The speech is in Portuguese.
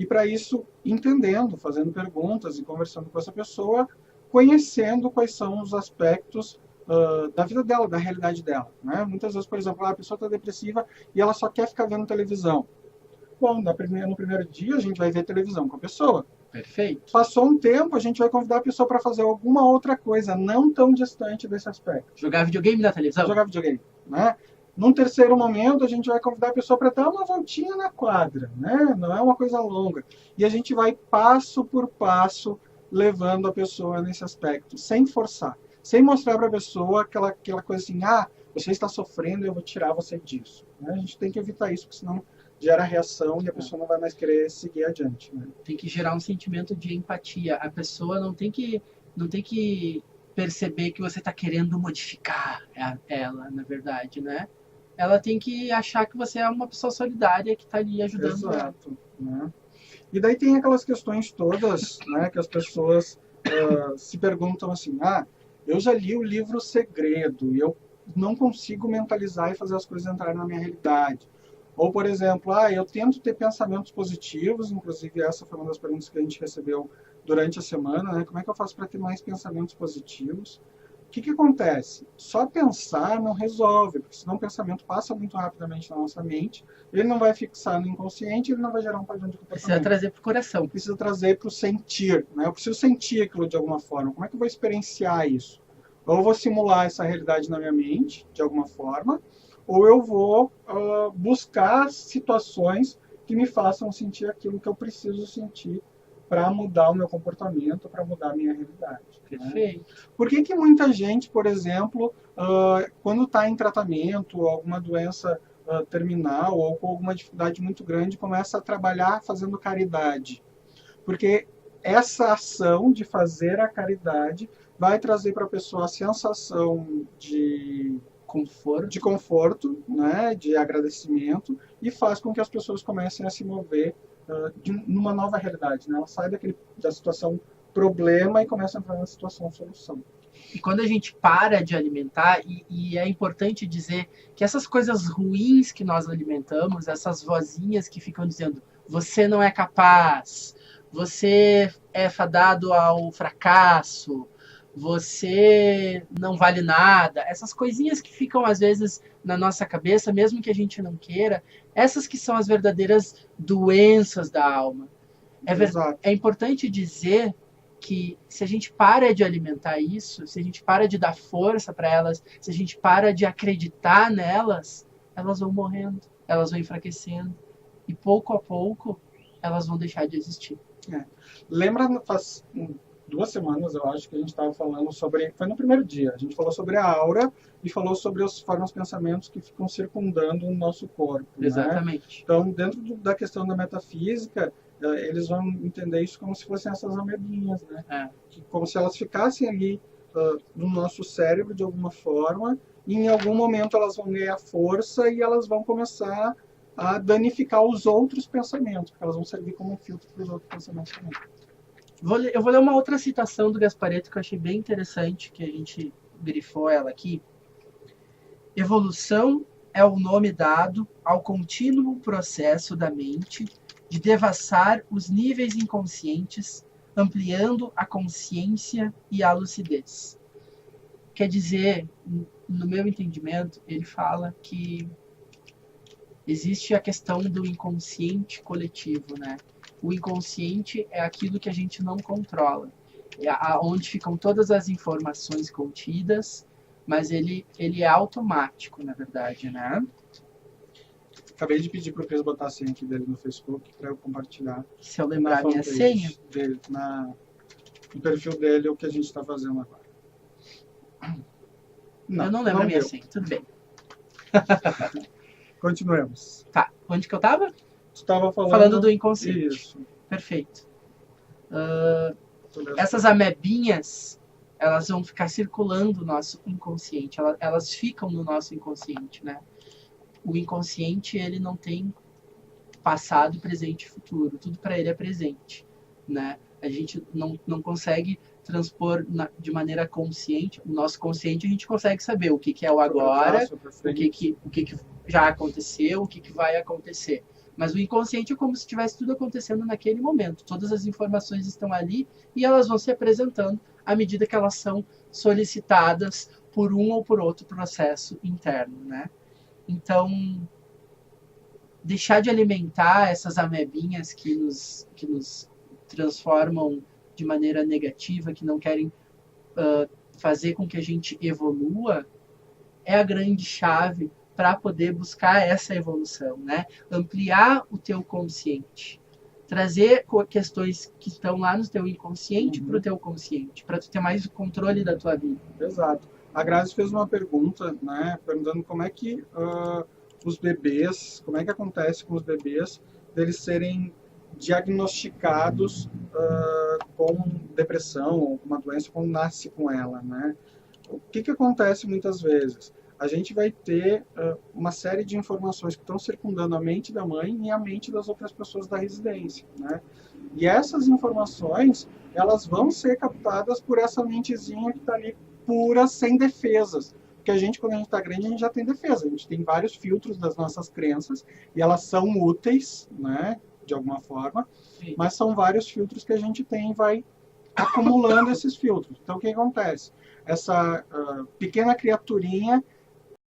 E para isso, entendendo, fazendo perguntas e conversando com essa pessoa, conhecendo quais são os aspectos da vida dela, da realidade dela. Né? Muitas vezes, por exemplo, a pessoa está depressiva e ela só quer ficar vendo televisão. Bom, no primeiro dia a gente vai ver televisão com a pessoa. Perfeito. Passou um tempo, a gente vai convidar a pessoa para fazer alguma outra coisa, não tão distante desse aspecto. Jogar videogame na televisão? Jogar videogame, né? Num terceiro momento, a gente vai convidar a pessoa para dar uma voltinha na quadra, né? Não é uma coisa longa. E a gente vai passo por passo levando a pessoa nesse aspecto, sem forçar, sem mostrar para a pessoa aquela coisa assim, você está sofrendo e eu vou tirar você disso. Né? A gente tem que evitar isso, porque senão gera reação e a pessoa não vai mais querer seguir adiante. Né? Tem que gerar um sentimento de empatia. A pessoa não tem que perceber que você está querendo modificar ela, na verdade, né? Ela tem que achar que você é uma pessoa solidária que está ali ajudando. Exato. Né? E daí tem aquelas questões todas, né, que as pessoas se perguntam assim, eu já li o livro Segredo e eu não consigo mentalizar e fazer as coisas entrarem na minha realidade. Ou, por exemplo, eu tento ter pensamentos positivos, inclusive essa foi uma das perguntas que a gente recebeu durante a semana, né? Como é que eu faço para ter mais pensamentos positivos? O que acontece? Só pensar não resolve, porque senão o pensamento passa muito rapidamente na nossa mente, ele não vai fixar no inconsciente, ele não vai gerar um padrão de comportamento. Precisa trazer para o coração. Precisa trazer para o sentir, né? Eu preciso sentir aquilo de alguma forma. Como é que eu vou experienciar isso? Ou eu vou simular essa realidade na minha mente, de alguma forma, ou eu vou buscar situações que me façam sentir aquilo que eu preciso sentir para mudar o meu comportamento, para mudar a minha realidade. Perfeito. Né? Por que muita gente, por exemplo, quando está em tratamento, alguma doença terminal ou com alguma dificuldade muito grande, começa a trabalhar fazendo caridade? Porque essa ação de fazer a caridade vai trazer para a pessoa a sensação de conforto, né, de agradecimento, e faz com que as pessoas comecem a se mover numa nova realidade. Né? Ela sai da situação problema e começa a entrar na situação solução. E quando a gente para de alimentar, e é importante dizer que essas coisas ruins que nós alimentamos, essas vozinhas que ficam dizendo, você não é capaz, você é fadado ao fracasso, você não vale nada, essas coisinhas que ficam às vezes na nossa cabeça, mesmo que a gente não queira, essas que são as verdadeiras doenças da alma. É importante dizer que se a gente para de alimentar isso, se a gente para de dar força para elas, se a gente para de acreditar nelas, elas vão morrendo, elas vão enfraquecendo e pouco a pouco elas vão deixar de existir. Lembra, faz 2 semanas, eu acho, que a gente estava falando sobre... Foi no primeiro dia. A gente falou sobre a aura e falou sobre as formas pensamentos que ficam circundando o nosso corpo. Exatamente. Né? Então, dentro da questão da metafísica, eles vão entender isso como se fossem essas amebinhas, né? Como se elas ficassem ali no nosso cérebro de alguma forma, e em algum momento elas vão ganhar força e elas vão começar a danificar os outros pensamentos, porque elas vão servir como um filtro para os outros pensamentos também. Eu vou ler uma outra citação do Gasparetto que eu achei bem interessante, que a gente grifou ela aqui. Evolução é o nome dado ao contínuo processo da mente de devassar os níveis inconscientes, ampliando a consciência e a lucidez. Quer dizer, no meu entendimento, ele fala que existe a questão do inconsciente coletivo, né? O inconsciente é aquilo que a gente não controla. É onde ficam todas as informações contidas, mas ele é automático, na verdade, né? Acabei de pedir para o Cris botar a senha aqui dele no Facebook para eu compartilhar. Se eu lembrar a minha senha? Dele, no perfil dele, o que a gente está fazendo agora. Eu não lembro a minha senha, tudo bem. Continuemos. Tá, onde que eu estava? Tu estava falando do inconsciente. Isso. Perfeito. Essas amebinhas, elas vão ficar circulando no nosso inconsciente. Elas ficam no nosso inconsciente, né? O inconsciente, ele não tem passado, presente e futuro. Tudo para ele é presente, né? A gente não consegue transpor de maneira consciente. O nosso consciente, a gente consegue saber o que é o agora, o que já aconteceu, o que vai acontecer. Mas o inconsciente é como se tivesse tudo acontecendo naquele momento. Todas as informações estão ali e elas vão se apresentando à medida que elas são solicitadas por um ou por outro processo interno, né? Então, deixar de alimentar essas amebinhas que nos transformam de maneira negativa, que não querem fazer com que a gente evolua, é a grande chave para poder buscar essa evolução, né? Ampliar o teu consciente, trazer questões que estão lá no teu inconsciente para o teu consciente, para tu ter mais controle da tua vida. Exato. A Grazi fez uma pergunta, né, perguntando como é que os bebês, como é que acontece com os bebês deles serem diagnosticados com depressão ou uma doença quando nasce com ela, né? O que acontece muitas vezes? A gente vai ter uma série de informações que estão circundando a mente da mãe e a mente das outras pessoas da residência, né? E essas informações, elas vão ser captadas por essa mentezinha que está ali pura, sem defesas. Porque a gente, quando a gente está grande, a gente já tem defesa. A gente tem vários filtros das nossas crenças e elas são úteis, né, de alguma forma, Sim. mas são vários filtros que a gente tem e vai acumulando esses filtros. Então, o que acontece? Essa pequena criaturinha,